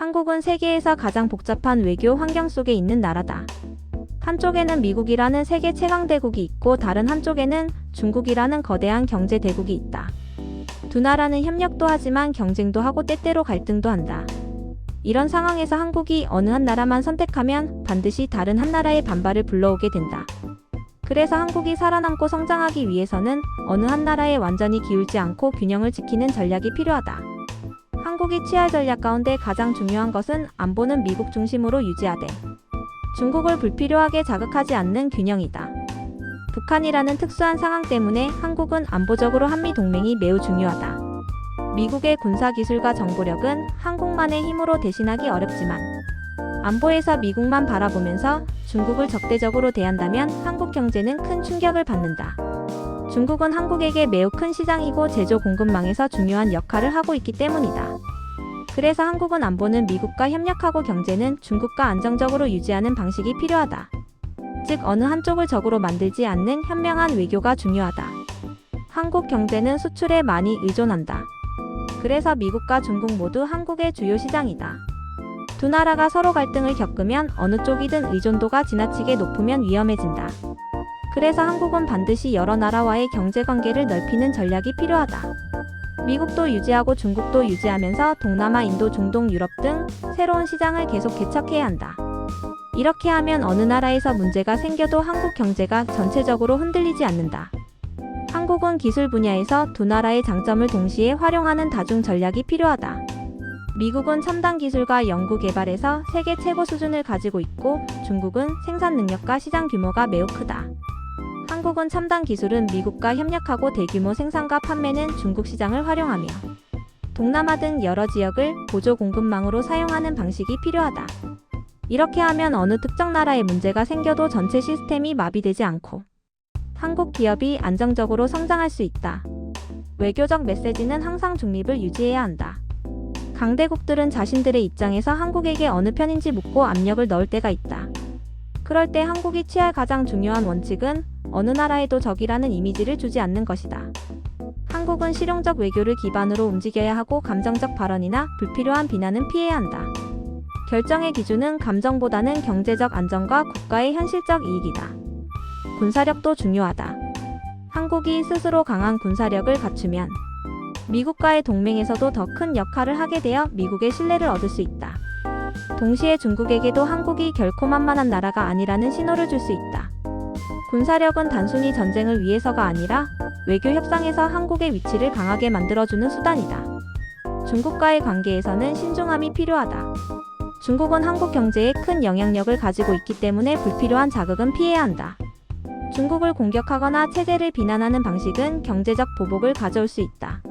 한국은 세계에서 가장 복잡한 외교 환경 속에 있는 나라다. 한쪽에는 미국이라는 세계 최강대국이 있고 다른 한쪽에는 중국이라는 거대한 경제대국이 있다. 두 나라는 협력도 하지만 경쟁도 하고 때때로 갈등도 한다. 이런 상황에서 한국이 어느 한 나라만 선택하면 반드시 다른 한 나라의 반발을 불러오게 된다. 그래서 한국이 살아남고 성장하기 위해서는 어느 한 나라에 완전히 기울지 않고 균형을 지키는 전략이 필요하다. 한국이 취할 전략 가운데 가장 중요한 것은 안보는 미국 중심으로 유지하되 중국을 불필요하게 자극하지 않는 균형이다. 북한이라는 특수한 상황 때문에 한국은 안보적으로 한미 동맹이 매우 중요하다. 미국의 군사기술과 정보력은 한국만의 힘으로 대신하기 어렵지만 안보에서 미국만 바라보면서 중국을 적대적으로 대한다면 한국 경제는 큰 충격을 받는다. 중국은 한국에게 매우 큰 시장이고 제조 공급망에서 중요한 역할을 하고 있기 때문이다. 그래서 한국은 안보는 미국과 협력하고 경제는 중국과 안정적으로 유지하는 방식이 필요하다. 즉 어느 한쪽을 적으로 만들지 않는 현명한 외교가 중요하다. 한국 경제는 수출에 많이 의존한다. 그래서 미국과 중국 모두 한국의 주요 시장이다. 두 나라가 서로 갈등을 겪으면 어느 쪽이든 의존도가 지나치게 높으면 위험해진다. 그래서 한국은 반드시 여러 나라와의 경제관계를 넓히는 전략이 필요하다. 미국도 유지하고 중국도 유지하면서 동남아, 인도, 중동, 유럽 등 새로운 시장을 계속 개척해야 한다. 이렇게 하면 어느 나라에서 문제가 생겨도 한국 경제가 전체적으로 흔들리지 않는다. 한국은 기술 분야에서 두 나라의 장점을 동시에 활용하는 다중 전략이 필요하다. 미국은 첨단 기술과 연구 개발에서 세계 최고 수준을 가지고 있고 중국은 생산 능력과 시장 규모가 매우 크다. 한국은 첨단 기술은 미국과 협력하고 대규모 생산과 판매는 중국 시장을 활용하며 동남아 등 여러 지역을 보조 공급망으로 사용하는 방식이 필요하다. 이렇게 하면 어느 특정 나라에 문제가 생겨도 전체 시스템이 마비되지 않고 한국 기업이 안정적으로 성장할 수 있다. 외교적 메시지는 항상 중립을 유지해야 한다. 강대국들은 자신들의 입장에서 한국에게 어느 편인지 묻고 압력을 넣을 때가 있다. 그럴 때 한국이 취할 가장 중요한 원칙은 어느 나라에도 적이라는 이미지를 주지 않는 것이다. 한국은 실용적 외교를 기반으로 움직여야 하고 감정적 발언이나 불필요한 비난은 피해야 한다. 결정의 기준은 감정보다는 경제적 안정과 국가의 현실적 이익이다. 군사력도 중요하다. 한국이 스스로 강한 군사력을 갖추면 미국과의 동맹에서도 더 큰 역할을 하게 되어 미국의 신뢰를 얻을 수 있다. 동시에 중국에게도 한국이 결코 만만한 나라가 아니라는 신호를 줄 수 있다. 군사력은 단순히 전쟁을 위해서가 아니라 외교 협상에서 한국의 위치를 강하게 만들어주는 수단이다. 중국과의 관계에서는 신중함이 필요하다. 중국은 한국 경제에 큰 영향력을 가지고 있기 때문에 불필요한 자극은 피해야 한다. 중국을 공격하거나 체제를 비난하는 방식은 경제적 보복을 가져올 수 있다.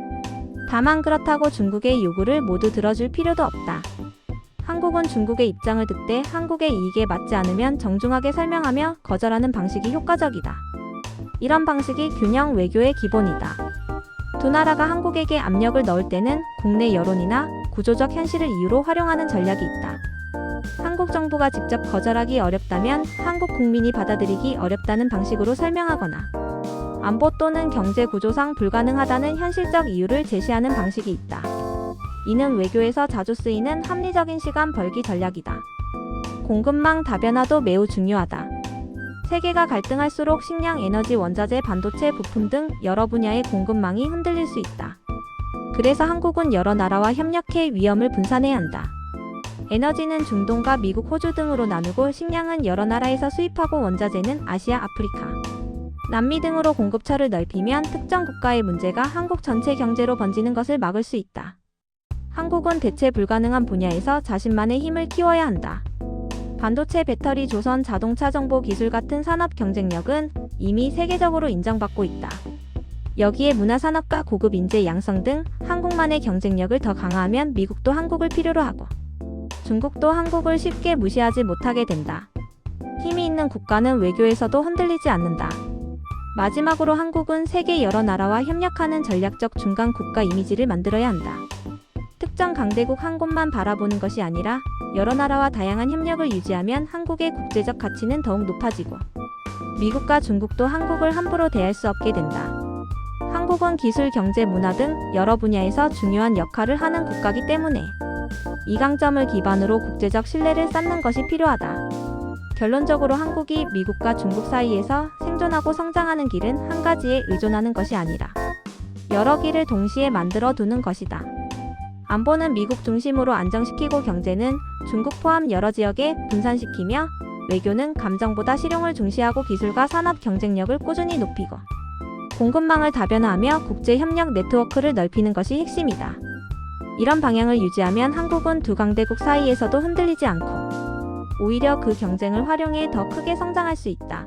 다만 그렇다고 중국의 요구를 모두 들어줄 필요도 없다. 한국은 중국의 입장을 듣되 한국의 이익에 맞지 않으면 정중하게 설명하며 거절하는 방식이 효과적이다. 이런 방식이 균형 외교의 기본이다. 두 나라가 한국에게 압력을 넣을 때는 국내 여론이나 구조적 현실을 이유로 활용하는 전략이 있다. 한국 정부가 직접 거절하기 어렵다면 한국 국민이 받아들이기 어렵다는 방식으로 설명하거나 안보 또는 경제 구조상 불가능하다는 현실적 이유를 제시하는 방식이 있다. 이는 외교에서 자주 쓰이는 합리적인 시간 벌기 전략이다. 공급망 다변화도 매우 중요하다. 세계가 갈등할수록 식량, 에너지, 원자재, 반도체, 부품 등 여러 분야의 공급망이 흔들릴 수 있다. 그래서 한국은 여러 나라와 협력해 위험을 분산해야 한다. 에너지는 중동과 미국, 호주 등으로 나누고 식량은 여러 나라에서 수입하고 원자재는 아시아, 아프리카, 남미 등으로 공급처를 넓히면 특정 국가의 문제가 한국 전체 경제로 번지는 것을 막을 수 있다. 한국은 대체 불가능한 분야에서 자신만의 힘을 키워야 한다. 반도체, 배터리, 조선, 자동차, 정보 기술 같은 산업 경쟁력은 이미 세계적으로 인정받고 있다. 여기에 문화산업과 고급 인재 양성 등 한국만의 경쟁력을 더 강화하면 미국도 한국을 필요로 하고 중국도 한국을 쉽게 무시하지 못하게 된다. 힘이 있는 국가는 외교에서도 흔들리지 않는다. 마지막으로 한국은 세계 여러 나라와 협력하는 전략적 중간 국가 이미지를 만들어야 한다. 특정 강대국 한 곳만 바라보는 것이 아니라 여러 나라와 다양한 협력을 유지하면 한국의 국제적 가치는 더욱 높아지고 미국과 중국도 한국을 함부로 대할 수 없게 된다. 한국은 기술, 경제, 문화 등 여러 분야에서 중요한 역할을 하는 국가이기 때문에 이 강점을 기반으로 국제적 신뢰를 쌓는 것이 필요하다. 결론적으로 한국이 미국과 중국 사이에서 생존하고 성장하는 길은 한 가지에 의존하는 것이 아니라 여러 길을 동시에 만들어 두는 것이다. 안보는 미국 중심으로 안정시키고 경제는 중국 포함 여러 지역에 분산시키며 외교는 감정보다 실용을 중시하고 기술과 산업 경쟁력을 꾸준히 높이고 공급망을 다변화하며 국제협력 네트워크를 넓히는 것이 핵심이다. 이런 방향을 유지하면 한국은 두 강대국 사이에서도 흔들리지 않고 오히려 그 경쟁을 활용해 더 크게 성장할 수 있다.